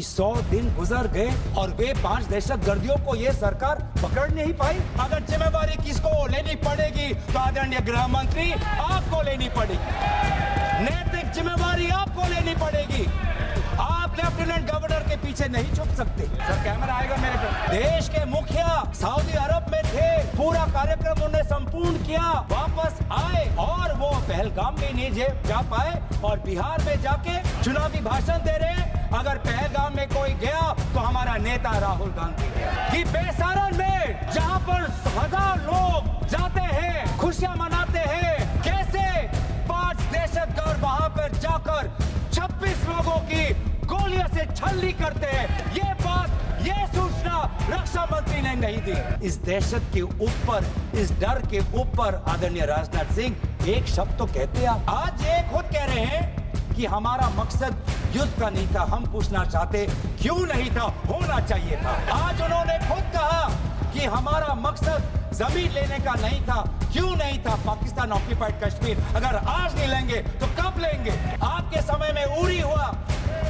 100 दिन गुजर गए और वे 5 दहशतगर्दियों को ये सरकार पकड़ नहीं पाई। अगर जिम्मेवारी किसको लेनी पड़ेगी तो आदरणीय गृह मंत्री आपको लेनी पड़ेगी। नैतिक जिम्मेवारी आपको लेनी पड़ेगी। आप लेफ्टिनेंट गवर्नर के पीछे नहीं छुप सकते। सर कैमरा आएगा मेरे पे। देश के मुखिया सऊदी अरब में थे, पूरा कार्यक्रम उन्होंने संपूर्ण किया, वापस आए और वो पहलगाम में नहीं जा पाए और बिहार में जाके चुनावी भाषण दे रहे हैं। अगर पहलगाम में कोई गया तो हमारा नेता राहुल गांधी कि बेसारन में जहां पर 1000 लोग जाते हैं, खुशियां मनाते हैं, कैसे 5 दहशतगर्द वहां पर जाकर 26 लोगों की गोलियों से छलनी करते हैं। ये बात, ये सूचना रक्षा मंत्री ने नहीं दी। इस दहशत के ऊपर, इस डर के ऊपर आदरणीय राजनाथ सिंह एक शब्द तो कहते हैं। आज ये खुद कह रहे हैं कि हमारा मकसद युद्ध का नहीं था। हम पूछना चाहते क्यों नहीं था, होना चाहिए था। आज उन्होंने खुद कहा कि हमारा मकसद जमीन लेने का नहीं था। क्यों नहीं था? पाकिस्तान ऑक्यूपाइड कश्मीर अगर आज नहीं लेंगे तो कब लेंगे? आपके समय में उरी हुआ,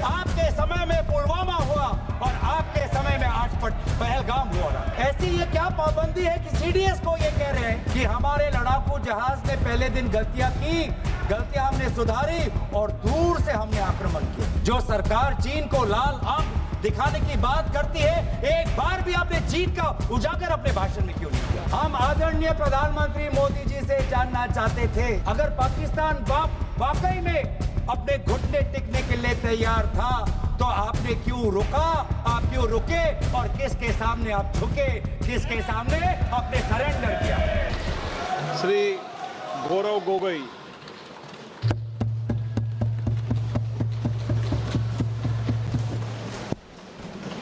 आपके समय में पुलवामा हुआ और आपके समय में आज पहलगाम हुआ। ऐसी ये क्या पाबंदी है कि सीडीएस को ये कह रहे हैं कि हमारे लड़ाकू जहाज ने पहले दिन गलतियां की, गलतियां हमने सुधारी और दूर से हमने आक्रमण किया। जो सरकार चीन को लाल आंख दिखाने की बात करती है, एक बार भी आपने चीन का उजागर अपने भाषण में क्यों नहीं किया? हम आदरणीय प्रधानमंत्री मोदी जी से जानना चाहते थे, अगर पाकिस्तान वाकई में अपने घुटने टिकने के लिए तैयार था तो आपने क्यों रुका? आप क्यों रुके और किसके सामने आप झुके? किसके सामने आपने सरेंडर किया? श्री गौरव गोगोई।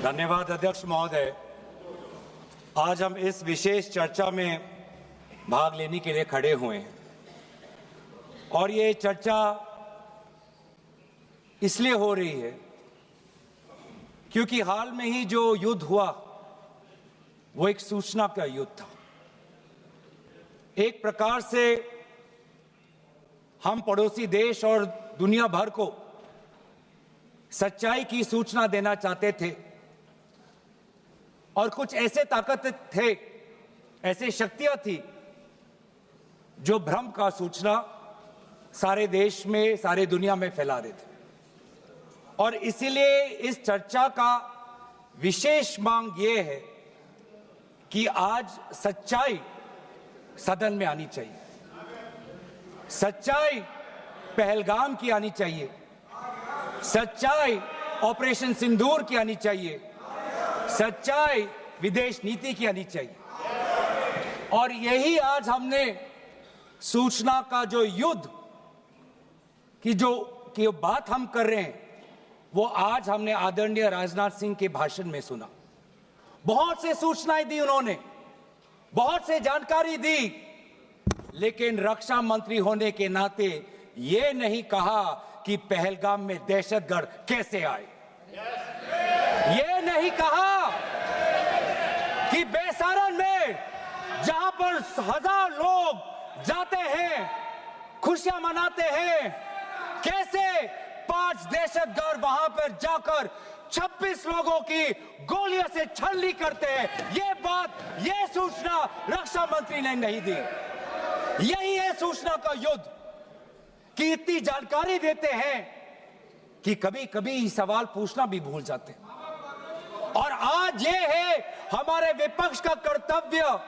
धन्यवाद अध्यक्ष महोदय। आज हम इस विशेष चर्चा में भाग लेने के लिए खड़े हुए हैं और ये चर्चा इसलिए हो रही है क्योंकि हाल में ही जो युद्ध हुआ वो एक सूचना का युद्ध था। एक प्रकार से हम पड़ोसी देश और दुनिया भर को सच्चाई की सूचना देना चाहते थे और कुछ ऐसे ताकत थे, ऐसी शक्तियां थी जो भ्रम का सूचना सारे देश में, सारे दुनिया में फैला रहे थे। और इसीलिए इस चर्चा का विशेष मांग ये है कि आज सच्चाई सदन में आनी चाहिए। सच्चाई पहलगाम की आनी चाहिए, सच्चाई ऑपरेशन सिंदूर की आनी चाहिए, सच्चाई विदेश नीति की आनी चाहिए। और यही आज हमने सूचना का जो युद्ध की जो बात हम कर रहे हैं वो आज हमने आदरणीय राजनाथ सिंह के भाषण में सुना। बहुत से सूचनाएं दी उन्होंने, बहुत से जानकारी दी, लेकिन रक्षा मंत्री होने के नाते ये नहीं कहा कि पहलगाम में दहशतगर्द कैसे आए। ये नहीं कहा कि बेसारन में जहां पर 1000 लोग जाते हैं, खुशियां मनाते हैं, कैसे 5 दहशतगर्द वहां पर जाकर 26 लोगों की गोलियों से छलनी करते हैं। ये बात, ये सूचना रक्षा मंत्री ने नहीं दी। यही है सूचना का युद्ध कि इतनी जानकारी देते हैं कि कभी कभी सवाल पूछना भी भूल जाते हैं। और आज ये है हमारे विपक्ष का कर्तव्य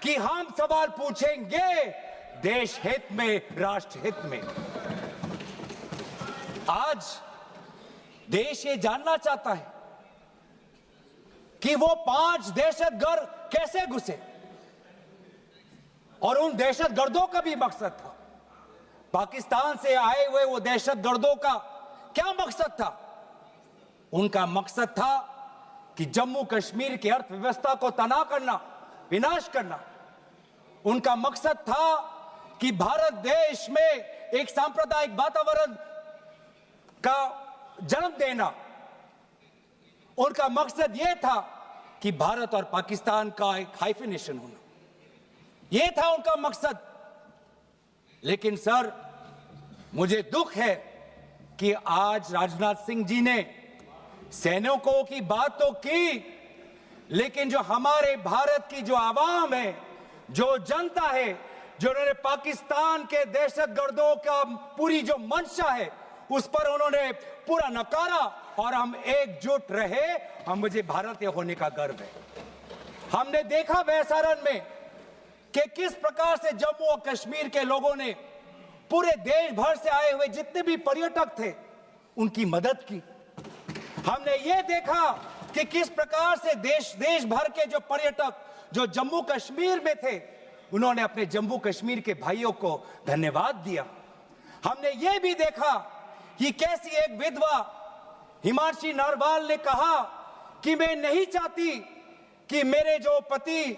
कि हम सवाल पूछेंगे देश हित में, राष्ट्र हित में। आज देश ये जानना चाहता है कि वो 5 दहशतगर्द कैसे घुसे और उन दहशतगर्दों का भी मकसद था। पाकिस्तान से आए हुए वो दहशतगर्दों का क्या मकसद था? उनका मकसद था कि जम्मू कश्मीर की अर्थव्यवस्था को तनाव करना, विनाश करना। उनका मकसद था कि भारत देश में एक सांप्रदायिक वातावरण का जन्म देना। उनका मकसद यह था कि भारत और पाकिस्तान का एक हाइफिनेशन होना। यह था उनका मकसद। लेकिन सर, मुझे दुख है कि आज राजनाथ सिंह जी ने सैनिकों की बात तो की, लेकिन जो हमारे भारत की जो आवाम है, जो जनता है, जो उन्होंने पाकिस्तान के दहशतगर्दों का पूरी जो मंशा है उस पर उन्होंने पूरा नकारा और हम एकजुट रहे। हम मुझे भारतीय होने का गर्व है। हमने देखा बेसारन में कि किस प्रकार से जम्मू और कश्मीर के लोगों ने पूरे देश भर से आए हुए जितने भी पर्यटक थे उनकी मदद की। हमने ये देखा कि किस प्रकार से देश भर के जो पर्यटक जो जम्मू कश्मीर में थे उन्होंने अपने जम्मू कश्मीर के भाइयों को धन्यवाद दिया। हमने ये भी देखा कि कैसी एक विधवा हिमांशी नरवाल ने कहा कि मैं नहीं चाहती कि मेरे जो पति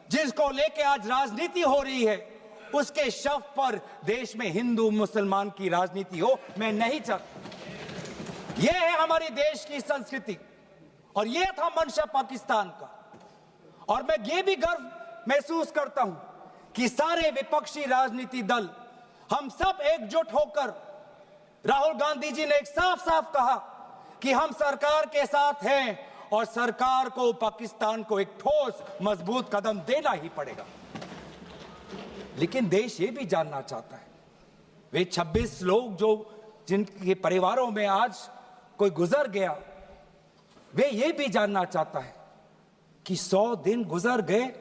जिसको लेके आज राजनीति हो रही है उसके शव पर देश में हिंदू मुसलमान की राजनीति हो, मैं नहीं चाहती। यह है हमारी देश की संस्कृति और यह था मंशा पाकिस्तान का। और मैं ये भी गर्व महसूस करता हूं कि सारे विपक्षी राजनीति दल हम सब एकजुट होकर, राहुल गांधी जी ने एक साफ साफ कहा कि हम सरकार के साथ हैं और सरकार को पाकिस्तान को एक ठोस मजबूत कदम देना ही पड़ेगा। लेकिन देश ये भी जानना चाहता है, वे 26 लोग जो जिनके परिवारों में आज कोई गुजर गया, वे ये भी जानना चाहता है कि 100 दिन गुजर गए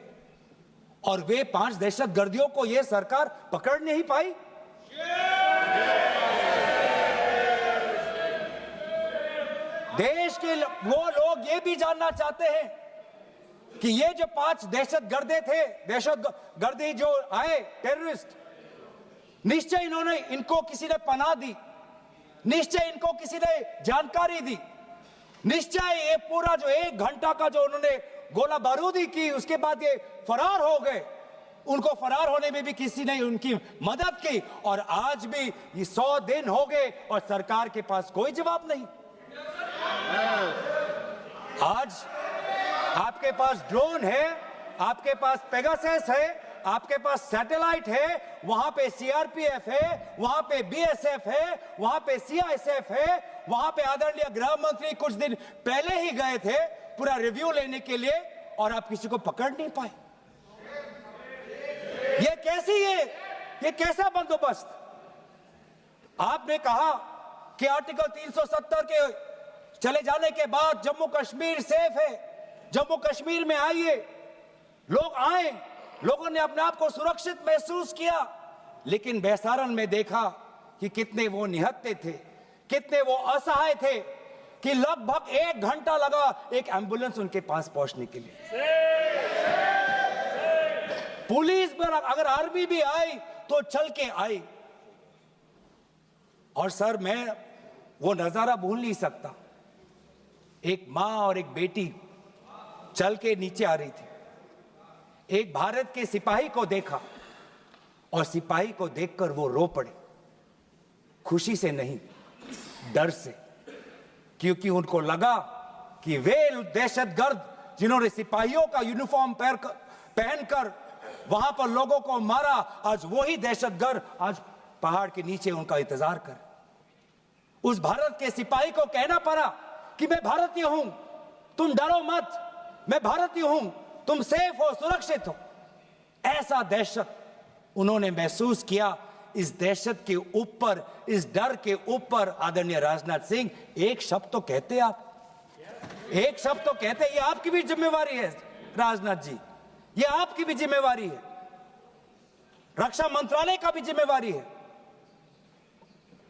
और वे 5 दहशतगर्दियों को यह सरकार पकड़ नहीं पाई। देश के वो लोग ये भी जानना चाहते हैं कि ये जो 5 दहशतगर्दे थे, दहशतगर्दी जो आए टेररिस्ट, निश्चय इनको किसी ने पनाह दी, निश्चय इनको किसी ने जानकारी दी, निश्चय ये पूरा जो 1 घंटा का जो उन्होंने गोला बारूदी की उसके बाद ये फरार हो गए, उनको फरार होने में भी किसी ने उनकी मदद की। और आज भी ये 100 दिन हो गए और सरकार के पास कोई जवाब नहीं। आज आपके पास ड्रोन है, आपके पास पेगासस है, आपके पास सैटेलाइट है, वहां पे सीआरपीएफ है, वहां पे बीएसएफ है, वहां पे सीआईएसएफ है, वहां पे आदरणीय गृह मंत्री कुछ दिन पहले ही गए थे पूरा रिव्यू लेने के लिए और आप किसी को पकड़ नहीं पाए। ये कैसी है, ये कैसा बंदोबस्त? आपने कहा कि आर्टिकल 370 के चले जाने के बाद जम्मू कश्मीर सेफ है, जम्मू कश्मीर में आइए, लोग आए, लोगों ने अपने आप को सुरक्षित महसूस किया। लेकिन बेसारन में देखा कि कितने वो निहत्थे थे, कितने वो असहाय थे कि लगभग 1 घंटा लगा एक एम्बुलेंस उनके पास पहुंचने के लिए। पुलिस पर अगर आर्मी भी आई तो चल के आई। और सर, मैं वो नजारा भूल नहीं सकता, एक मां और एक बेटी चल के नीचे आ रही थी, एक भारत के सिपाही को देखा और सिपाही को देखकर वो रो पड़े, खुशी से नहीं, डर से, क्योंकि उनको लगा कि वे दहशतगर्द जिन्होंने सिपाहियों का यूनिफॉर्म पहनकर वहां पर लोगों को मारा, आज वही दहशतगर्द आज पहाड़ के नीचे उनका इंतजार कर। उस भारत के सिपाही को कहना पड़ा कि मैं भारतीय हूं, तुम डरो मत, मैं भारतीय हूं, तुम सेफ हो, सुरक्षित हो। ऐसा दहशत उन्होंने महसूस किया। इस दहशत के ऊपर, इस डर के ऊपर आदरणीय राजनाथ सिंह एक शब्द तो कहते, आप एक शब्द तो कहते। ये आपकी भी जिम्मेवारी है राजनाथ जी, ये आपकी भी जिम्मेवारी है, रक्षा मंत्रालय का भी जिम्मेवारी है।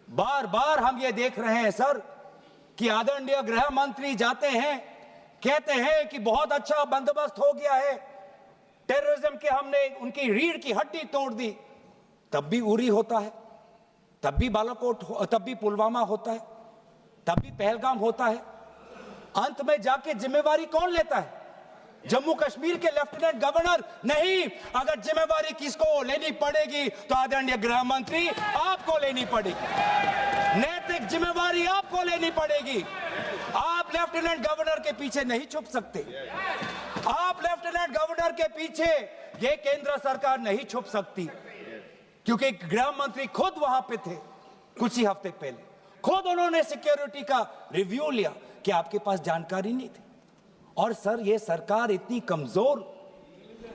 बार बार हम ये देख रहे हैं सर कि आदरणीय गृह मंत्री जाते हैं, कहते हैं कि बहुत अच्छा बंदोबस्त हो गया है, टेररिज्म के हमने उनकी रीढ़ की हड्डी तोड़ दी। तब भी उरी होता है, तब भी बालाकोट, तब भी पुलवामा होता है, तब भी पहलगाम होता है। अंत में जाके जिम्मेवारी कौन लेता है? जम्मू कश्मीर के लेफ्टिनेंट गवर्नर नहीं। अगर जिम्मेवारी किसको लेनी पड़ेगी तो आदरणीय गृह मंत्री आपको लेनी पड़ेगी, नैतिक जिम्मेवारी आपको लेनी पड़ेगी। आप लेफ्टिनेंट गवर्नर के पीछे नहीं छुप सकते, आप लेफ्टिनेंट गवर्नर के पीछे ये केंद्र सरकार नहीं छुप सकती, क्योंकि गृह मंत्री खुद वहां पे थे कुछ ही हफ्ते पहले, खुद उन्होंने सिक्योरिटी का रिव्यू लिया, कि आपके पास जानकारी नहीं थी। और सर, ये सरकार इतनी कमजोर,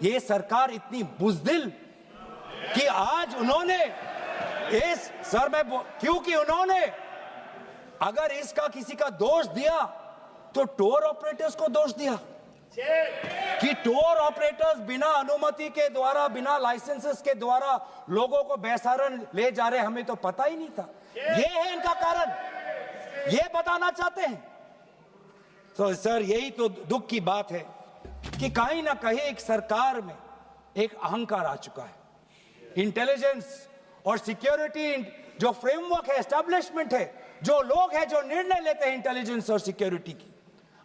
ये सरकार इतनी बुजदिल कि आज उन्होंने इस सर में क्योंकि उन्होंने अगर इसका किसी का दोष दिया तो टूर ऑपरेटर्स को दोष दिया कि टूर ऑपरेटर्स बिना अनुमति के द्वारा, बिना लाइसेंसेस के द्वारा लोगों को बेसहारा ले जा रहे, हमें तो पता ही नहीं था। ये है इनका कारण, ये बताना चाहते हैं। तो सर, यही तो दुख की बात है कि कहीं ना कहीं एक सरकार में एक अहंकार आ चुका है। इंटेलिजेंस और सिक्योरिटी जो फ्रेमवर्क है, एस्टैब्लिशमेंट है, जो लोग हैं जो निर्णय लेते हैं इंटेलिजेंस और सिक्योरिटी की,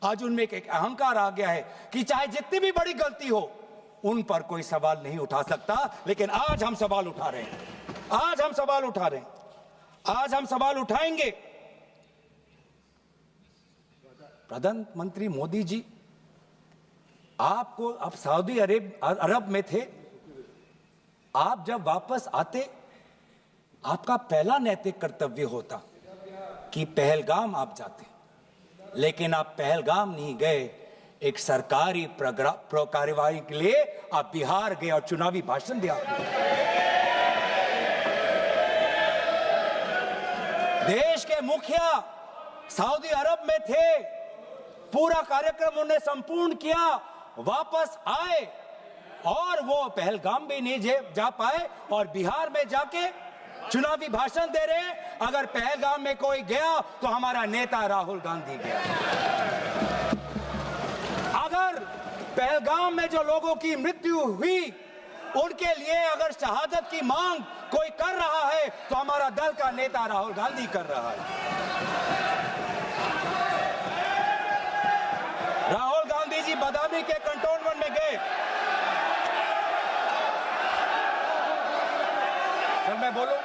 आज उनमें एक अहंकार आ गया है कि चाहे जितनी भी बड़ी गलती हो उन पर कोई सवाल नहीं उठा सकता। लेकिन आज हम सवाल उठा रहे हैं, आज हम सवाल उठा रहे हैं, आज हम सवाल उठाएंगे। प्रधानमंत्री मोदी जी, आपको अब सऊदी अरब में थे, आप जब वापस आते आपका पहला नैतिक कर्तव्य होता कि पहलगाम आप जाते, लेकिन आप पहलगाम नहीं गए। एक सरकारी कार्यवाही के लिए आप बिहार गए और चुनावी भाषण दिया। देश के मुखिया सऊदी अरब में थे, पूरा कार्यक्रम उन्होंने संपूर्ण किया, वापस आए और वो पहलगाम भी नहीं जा पाए और बिहार में जाके चुनावी भाषण दे रहे हैं। अगर पहलगाम में कोई गया तो हमारा नेता राहुल गांधी गया। अगर पहलगाम में जो लोगों की मृत्यु हुई उनके लिए अगर शहादत की मांग कोई कर रहा है तो हमारा दल का नेता राहुल गांधी कर रहा है। राहुल गांधी जी बदामी के कंटोनमेंट में गए। सर, मैं बोलूं?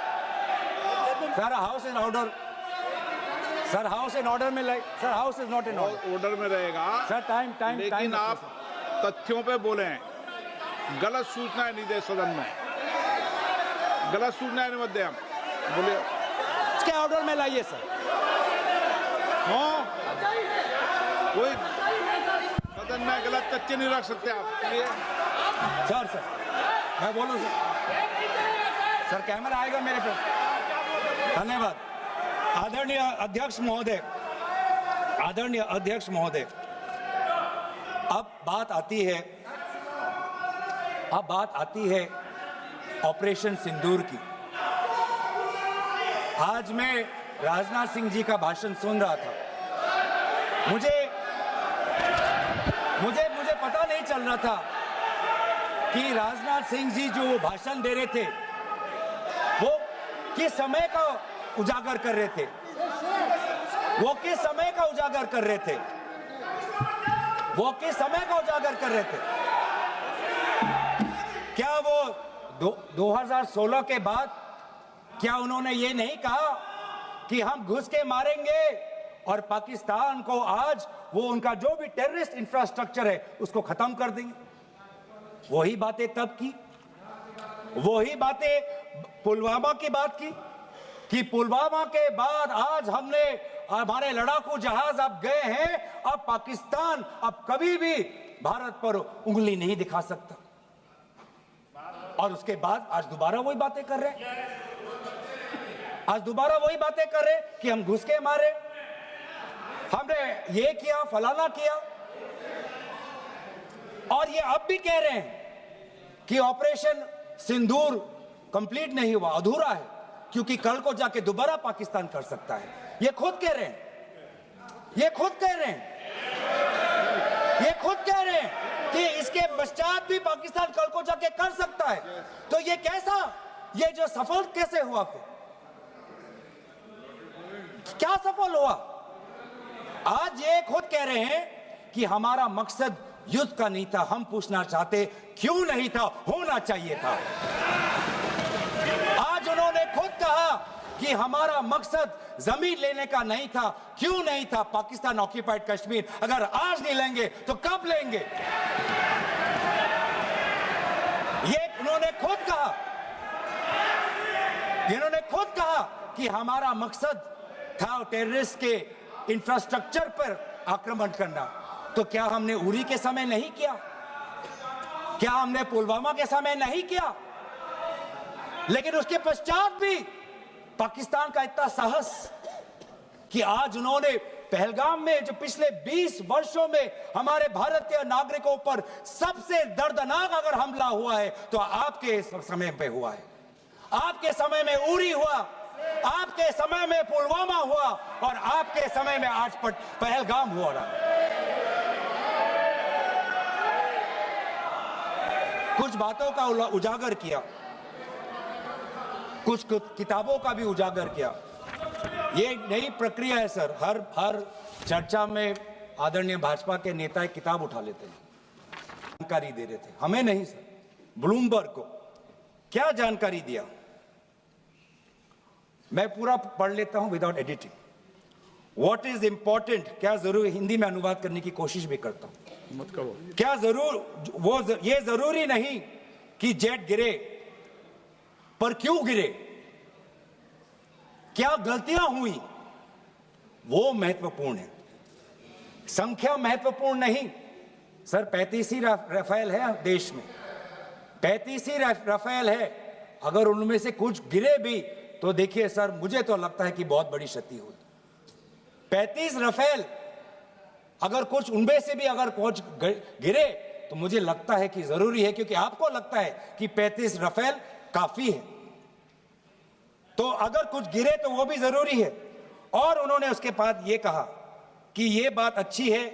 Sir, house in order. Sir, house in order में sir, house is not in order में रहेगा सर। टाइम लेकिन आप तथ्यों पे बोले, गलत सूचनाएं नहीं दे सदन में, गलत सूचनाएं नहीं मत दे। हम बोलिए, इसके ऑर्डर में लाइए सर। कोई सदन में गलत तथ्य नहीं रख सकते आप। सर मैं बोलूं सर, कैमरा आएगा मेरे पे। धन्यवाद। आदरणीय अध्यक्ष महोदय, आदरणीय अध्यक्ष महोदय, अब बात आती है ऑपरेशन सिंदूर की। आज मैं राजनाथ सिंह जी का भाषण सुन रहा था। मुझे पता नहीं चल रहा था कि राजनाथ सिंह जी जो भाषण दे रहे थे वो किस समय का उजागर कर रहे थे, वो किस समय का उजागर कर रहे थे, वो किस समय का उजागर कर रहे थे। क्या वो 2016 के बाद क्या उन्होंने ये नहीं कहा कि हम घुस के मारेंगे और पाकिस्तान को आज वो उनका जो भी टेररिस्ट इंफ्रास्ट्रक्चर है उसको खत्म कर देंगे? वही बातें तब की, वही बातें पुलवामा की बात की कि पुलवामा के बाद आज हमारे लड़ाकू जहाज अब गए हैं, अब पाकिस्तान अब कभी भी भारत पर उंगली नहीं दिखा सकता। और उसके बाद आज दोबारा वही बातें कर रहे हैं, आज दोबारा वही बातें कर रहे हैं कि हम घुस के मारे, हमने ये किया, फलाना किया। और ये अब भी कह रहे हैं कि ऑपरेशन सिंदूर कंप्लीट नहीं हुआ, अधूरा है, क्योंकि कल को जाके दोबारा पाकिस्तान कर सकता है। ये खुद कह रहे हैं, ये खुद कह रहे हैं, ये खुद कह रहे हैं कि इसके पश्चात भी पाकिस्तान कल को जाके कर सकता है। तो ये कैसा, ये जो सफल कैसे हुआ, फिर क्या सफल हुआ? आज ये खुद कह रहे हैं कि हमारा मकसद युद्ध का नहीं था। हम पूछना चाहते क्यों नहीं था, होना चाहिए था। आज उन्होंने खुद कहा कि हमारा मकसद जमीन लेने का नहीं था। क्यों नहीं था? पाकिस्तान ऑक्यूपाइड कश्मीर अगर आज नहीं लेंगे तो कब लेंगे? ये उन्होंने खुद कहा, इन्होंने खुद कहा कि हमारा मकसद था टेररिस्ट के इंफ्रास्ट्रक्चर पर आक्रमण करना, तो क्या हमने उरी के समय नहीं किया? क्या हमने पुलवामा के समय नहीं किया? लेकिन उसके पश्चात भी पाकिस्तान का इतना साहस कि आज उन्होंने पहलगाम में जो पिछले 20 वर्षों में हमारे भारतीय नागरिकों पर सबसे दर्दनाक अगर हमला हुआ है तो आपके समय पे हुआ है। आपके समय में उरी हुआ, आपके समय में पुलवामा हुआ और आपके समय में आज पहलगाम हो रहा है। कुछ बातों का उजागर किया, कुछ किताबों का भी उजागर किया। ये नई प्रक्रिया है सर, हर चर्चा में आदरणीय भाजपा के नेता एक किताब उठा लेते हैं, जानकारी दे रहे थे। हमें नहीं सर, ब्लूमबर्ग को क्या जानकारी दिया, मैं पूरा पढ़ लेता हूं without editing. What is important, क्या जरूरी, हिंदी में अनुवाद करने की कोशिश भी करता हूं। मत करो। क्या ये जरूरी नहीं कि जेट गिरे, पर क्यों गिरे, क्या गलतियां हुई, वो महत्वपूर्ण है। संख्या महत्वपूर्ण नहीं सर। 35 ही राफेल है देश में, 35 ही राफेल है। अगर उनमें से कुछ गिरे भी तो देखिए सर, मुझे तो लगता है कि बहुत बड़ी क्षति हुई। 35 राफेल, अगर कुछ उनमें से भी अगर कुछ गिरे तो मुझे लगता है कि जरूरी है, क्योंकि आपको लगता है कि 35 राफेल काफी है, तो अगर कुछ गिरे तो वो भी जरूरी है। और उन्होंने उसके बाद ये कहा कि ये बात अच्छी है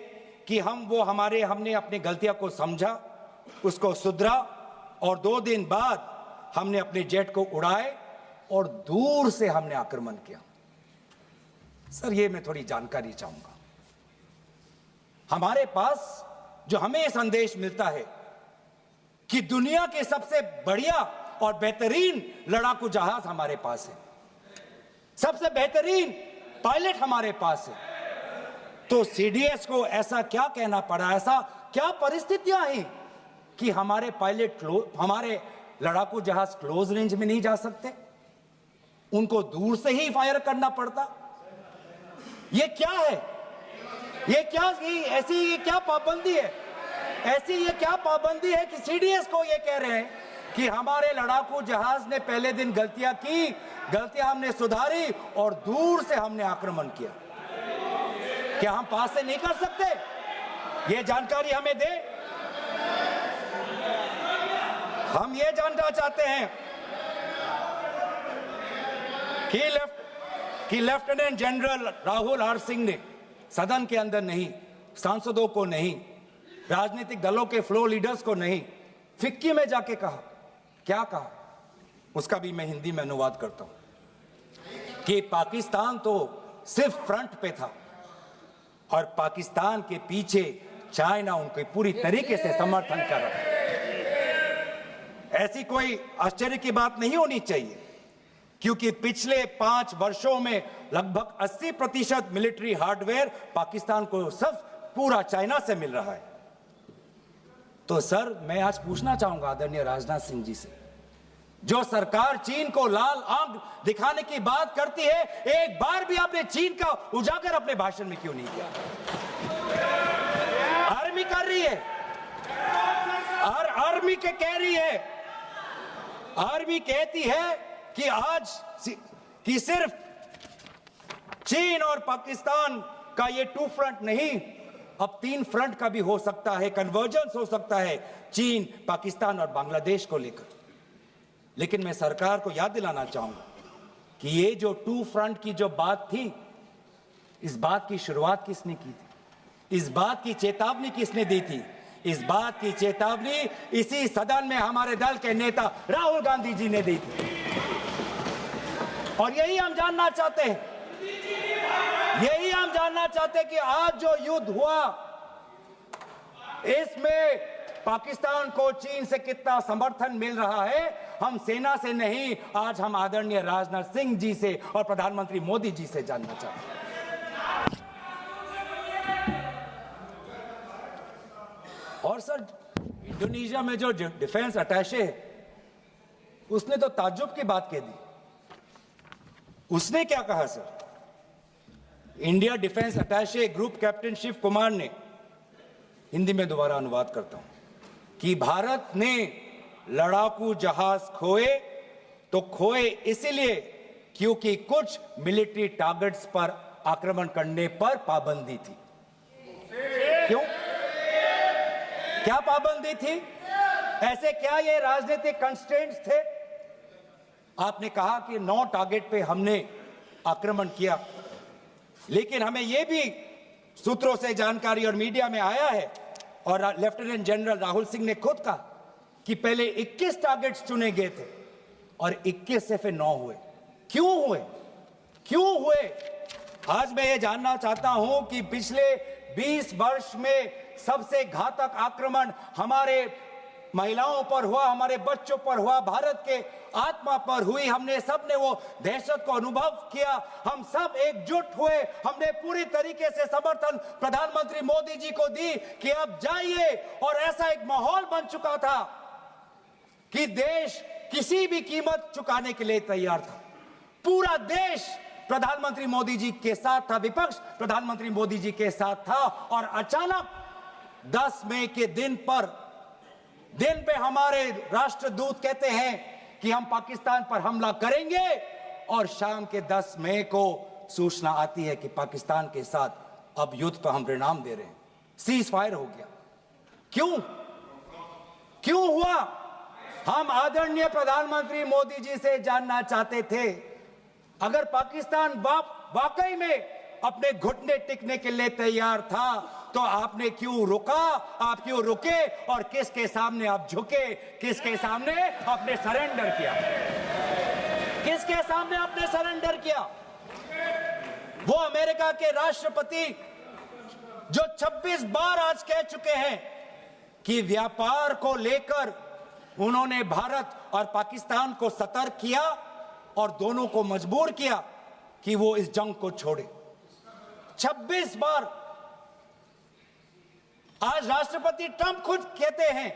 कि हमने अपनी गलतियों को समझा, उसको सुधरा, और 2 दिन बाद हमने अपने जेट को उड़ाए और दूर से हमने आक्रमण किया। सर, ये मैं थोड़ी जानकारी चाहूंगा। हमारे पास जो हमें ये संदेश मिलता है कि दुनिया के सबसे बढ़िया और बेहतरीन लड़ाकू जहाज हमारे पास है, सबसे बेहतरीन पायलट हमारे पास है, तो सीडीएस को ऐसा क्या कहना पड़ा, ऐसा क्या परिस्थितियां हैं कि हमारे पायलट, हमारे लड़ाकू जहाज क्लोज रेंज में नहीं जा सकते, उनको दूर से ही फायर करना पड़ता? ये क्या है? ये क्या पाबंदी है? ऐसी ये क्या पाबंदी है कि सीडीएस को ये कह रहे हैं कि हमारे लड़ाकू जहाज ने पहले दिन गलतियां की, गलतियां हमने सुधारी और दूर से हमने आक्रमण किया? क्या हम पास से नहीं कर सकते? ये जानकारी हमें दे। हम ये जानना चाहते हैं कि lieutenant general Rahul R Singh ने सदन के अंदर नहीं, सांसदों को नहीं, राजनीतिक दलों के फ्लोर लीडर्स को नहीं, फिक्की में जाके कहा, क्या कहा उसका भी मैं हिंदी में अनुवाद करता हूं कि पाकिस्तान तो सिर्फ फ्रंट पे था और पाकिस्तान के पीछे चाइना उनके पूरी तरीके से समर्थन कर रहा है। ऐसी कोई आश्चर्य की बात नहीं होनी चाहिए, क्योंकि पिछले 5 वर्षों में लगभग 80% मिलिट्री हार्डवेयर पाकिस्तान को सब पूरा चाइना से मिल रहा है। तो सर, मैं आज पूछना चाहूंगा आदरणीय राजनाथ सिंह जी से, जो सरकार चीन को लाल आंख दिखाने की बात करती है, एक बार भी आपने चीन का उजागर अपने भाषण में क्यों नहीं किया? आर्मी कर रही है, आर्मी के कह रही है, आर्मी कहती है कि आज कि सिर्फ चीन और पाकिस्तान का ये 2 फ्रंट नहीं, अब 3 फ्रंट का भी हो सकता है, कन्वर्जेंस हो सकता है चीन, पाकिस्तान और बांग्लादेश को लेकर। लेकिन मैं सरकार को याद दिलाना चाहूंगा कि ये जो 2 फ्रंट की जो बात थी, इस बात की शुरुआत किसने की थी? इस बात की चेतावनी किसने दी थी? इस बात की चेतावनी इसी सदन में हमारे दल के नेता राहुल गांधी जी ने दी थी। और यही हम जानना चाहते हैं, यही हम जानना चाहते हैं कि आज जो युद्ध हुआ, इसमें पाकिस्तान को चीन से कितना समर्थन मिल रहा है। हम सेना से नहीं, आज हम आदरणीय राजनाथ सिंह जी से और प्रधानमंत्री मोदी जी से जानना चाहते हैं। और सर, इंडोनेशिया में जो डिफेंस अटैचे है, उसने तो ताज्जुब की बात कह दी। उसने क्या कहा sir? India defence attache group captain Shiv Kumar ने, हिंदी में दोबारा अनुवाद करता हूं, कि भारत ने लड़ाकू जहाज खोए तो खोए इसलिए क्योंकि कुछ मिलिट्री टारगेट्स पर आक्रमण करने पर पाबंदी थी। क्यों? क्या पाबंदी थी? ऐसे क्या ये राजनीतिक कंस्ट्रेंट्स थे? आपने कहा कि 9 टारगेट पे हमने आक्रमण किया, लेकिन हमें यह भी सूत्रों से जानकारी और मीडिया में आया है, और लेफ्टिनेंट जनरल राहुल सिंह ने खुद कहा कि पहले 21 टारगेट्स चुने गए थे और 21 से फिर 9 हुए। क्यों हुए? क्यों हुए? आज मैं ये जानना चाहता हूं कि पिछले 20 वर्ष में सबसे घातक आक्रमण हमारे महिलाओं पर हुआ, हमारे बच्चों पर हुआ, भारत के आत्मा पर हुई। हमने सबने वो दहशत को अनुभव किया, हम सब एकजुट हुए, हमने पूरी तरीके से समर्थन प्रधानमंत्री मोदी जी को दी कि अब जाइए, और ऐसा एक माहौल बन चुका था कि देश किसी भी कीमत चुकाने के लिए तैयार था। पूरा देश प्रधानमंत्री मोदी जी के साथ था, विपक्ष प्रधानमंत्री मोदी जी के साथ था, और अचानक 10 मई के दिन पे हमारे राष्ट्रदूत कहते हैं कि हम पाकिस्तान पर हमला करेंगे, और शाम के 10 मई को सूचना आती है कि पाकिस्तान के साथ अब युद्ध पर हम परिणाम दे रहे हैं, सीज फायर हो गया। क्यों हुआ? हम आदरणीय प्रधानमंत्री मोदी जी से जानना चाहते थे, अगर पाकिस्तान वाकई में अपने घुटने टिकने के लिए तैयार था तो आपने क्यों रुका? आप क्यों रुके? और किसके सामने आप झुके? किसके सामने आपने सरेंडर किया? किसके सामने आपने सरेंडर किया? वो अमेरिका के राष्ट्रपति जो 26 बार आज कह चुके हैं कि व्यापार को लेकर उन्होंने भारत और पाकिस्तान को सतर्क किया और दोनों को मजबूर किया कि वो इस जंग को छोड़े। 26 बार। आज राष्ट्रपति ट्रंप खुद कहते हैं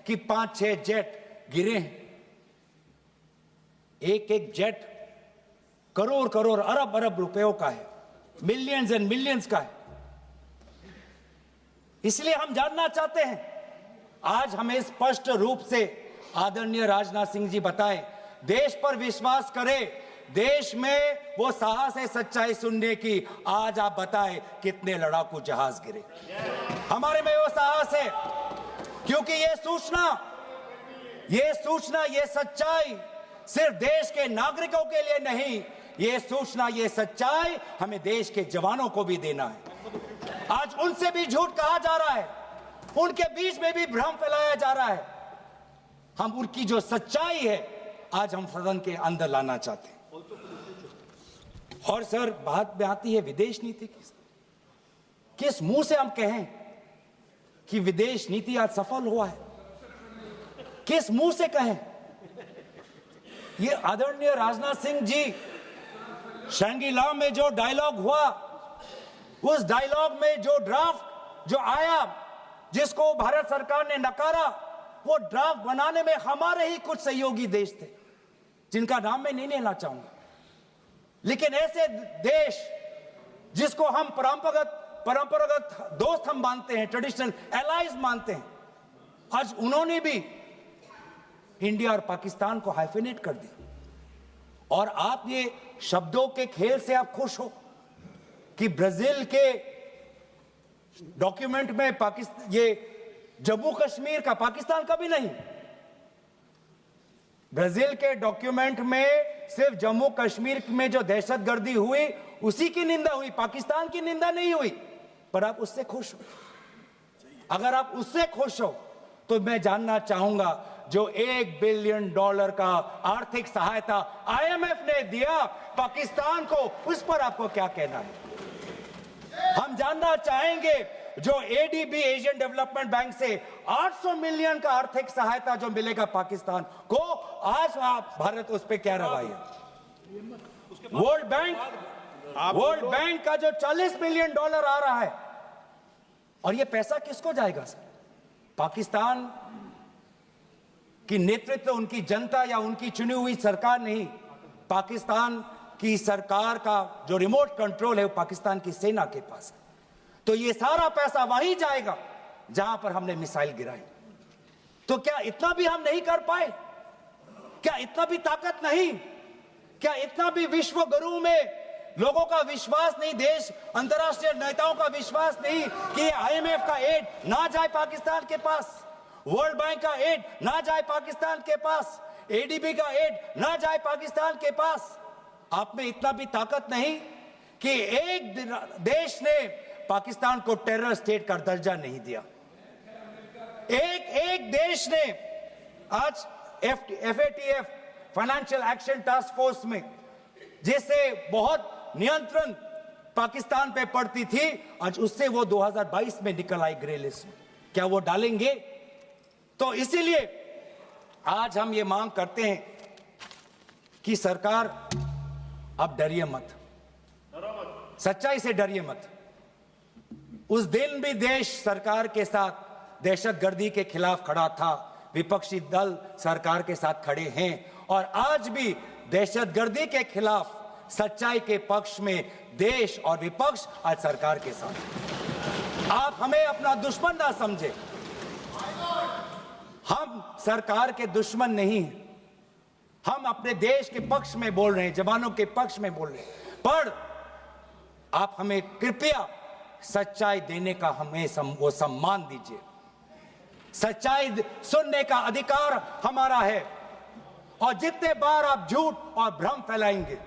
कि 5-6 जेट गिरे हैं। एक जेट करोड़ अरब रुपयों का है, मिलियंस एंड मिलियंस का है। इसलिए हम जानना चाहते हैं, आज हमें स्पष्ट रूप से आदरणीय राजनाथ सिंह जी बताएं, देश पर विश्वास करें, देश में वो साहस है सच्चाई सुनने की। आज आप बताएं कितने लड़ाकू जहाज गिरे? हमारे में वो साहस है, क्योंकि ये सूचना, ये सच्चाई सिर्फ देश के नागरिकों के लिए नहीं, ये सूचना, ये सच्चाई हमें देश के जवानों को भी देना है। आज उनसे भी झूठ कहा जा रहा है, उनके बीच में भी भ्रम फैलाया जा रहा है। हम उनकी जो सच्चाई है आज हम सदन के अंदर लाना चाहते हैं। और सर, बात में आती है विदेश नीति की। किस मुंह से हम कहें कि विदेश नीति आज सफल हुआ है? किस मुंह से कहें? ये आदरणीय राजनाथ सिंह जी, शंगीला में जो डायलॉग हुआ, उस डायलॉग में जो ड्राफ्ट जो आया, जिसको भारत सरकार ने नकारा, वो ड्राफ्ट बनाने में हमारे ही कुछ सहयोगी देश थे, जिनका नाम मैं नहीं लेना चाहूंगा। लेकिन ऐसे देश जिसको हम परंपरागत दोस्त हम मानते हैं, ट्रेडिशनल एलाइज मानते हैं, आज उन्होंने भी इंडिया और पाकिस्तान को हाइफिनेट कर दिया। और आप ये शब्दों के खेल से आप खुश हो कि ब्राजील के डॉक्यूमेंट में पाकिस्तान, ये जम्मू कश्मीर का पाकिस्तान का भी नहीं, ब्राजील के डॉक्यूमेंट में सिर्फ जम्मू कश्मीर में जो दहशतगर्दी हुई उसी की निंदा हुई, पाकिस्तान की निंदा नहीं हुई। पर आप उससे खुश हो? अगर आप उससे खुश हो तो मैं जानना चाहूंगा, जो $1 बिलियन का आर्थिक सहायता IMF ने दिया पाकिस्तान को, उस पर आपको क्या कहना है? हम जानना चाहेंगे, जो ADB एशियन डेवलपमेंट बैंक से 800 मिलियन का आर्थिक सहायता जो मिलेगा पाकिस्तान को, आज भारत उस पर क्या रवैया? वर्ल्ड बैंक का जो $40 मिलियन आ रहा है, और ये पैसा किसको जाएगा सर? पाकिस्तान की नेतृत्व उनकी जनता या उनकी चुनी हुई सरकार नहीं, पाकिस्तान कि सरकार का जो रिमोट कंट्रोल है वो पाकिस्तान की सेना के पास है, तो ये सारा पैसा वहीं जाएगा जहां पर हमने मिसाइल गिराई। तो क्या इतना भी हम नहीं कर पाए? क्या इतना भी ताकत नहीं? क्या इतना भी विश्व गुरु में लोगों का विश्वास नहीं, देश अंतर्राष्ट्रीय नेताओं का विश्वास नहीं कि आईएमएफ का एड ना जाए पाकिस्तान के पास, वर्ल्ड बैंक का एड ना जाए पाकिस्तान के पास, एडीबी का एड ना जाए पाकिस्तान के पास? आप में इतना भी ताकत नहीं कि एक देश ने पाकिस्तान को टेरर स्टेट का दर्जा नहीं दिया। एक देश ने आज FATF financial action task force में, जिससे बहुत नियंत्रण पाकिस्तान पे पड़ती थी, आज उससे वो 2022 में निकल आई ग्रे लिस्ट में। क्या वो डालेंगे? तो इसीलिए आज हम ये मांग करते हैं कि सरकार अब डरिए मत, सच्चाई से डरिए मत। उस दिन भी देश सरकार के साथ दहशतगर्दी के खिलाफ खड़ा था, विपक्षी दल सरकार के साथ खड़े हैं, और आज भी दहशतगर्दी के खिलाफ सच्चाई के पक्ष में देश और विपक्ष आज सरकार के साथ। आप हमें अपना दुश्मन ना समझे, हम सरकार के दुश्मन नहीं हैं, हम अपने देश के पक्ष में बोल रहे हैं, जवानों के पक्ष में बोल रहे हैं। पर आप हमें कृपया सच्चाई देने का हमें वो सम्मान दीजिए। सच्चाई सुनने का अधिकार हमारा है, और जितने बार आप झूठ और भ्रम फैलाएंगे,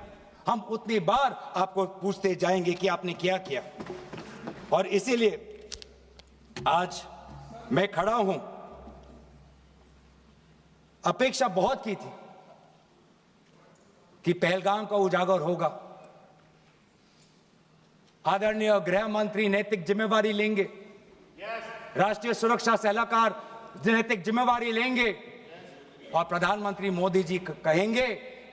हम उतनी बार आपको पूछते जाएंगे कि आपने क्या किया। और इसीलिए आज मैं खड़ा हूं। अपेक्षा बहुत की थी कि पहलगाम का उजागर होगा, आदरणीय गृह मंत्री नैतिक जिम्मेवारी लेंगे, राष्ट्रीय सुरक्षा सलाहकार नैतिक जिम्मेवारी लेंगे, और प्रधानमंत्री मोदी जी कहेंगे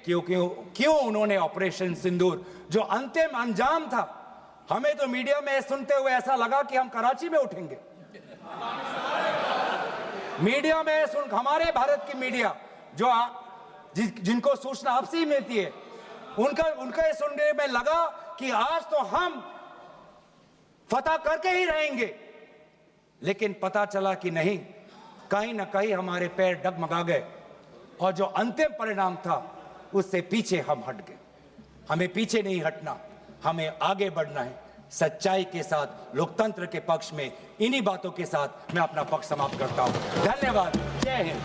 क्यों उन्होंने ऑपरेशन सिंदूर, जो अंतिम अंजाम था, हमें तो मीडिया में सुनते हुए ऐसा लगा कि हम कराची में उठेंगे। मीडिया में हमारे भारत की मीडिया जो जिनको सूचना आपसे ही मिलती है, उनका सुनने में लगा कि आज तो हम फतह करके ही रहेंगे, लेकिन पता चला कि नहीं, कहीं ना कहीं हमारे पैर डगमगा गए, और जो अंतिम परिणाम था उससे पीछे हम हट गए। हमें पीछे नहीं हटना, हमें आगे बढ़ना है, सच्चाई के साथ, लोकतंत्र के पक्ष में। इन्हीं बातों के साथ मैं अपना पक्ष समाप्त करता हूं। धन्यवाद। जय हिंद।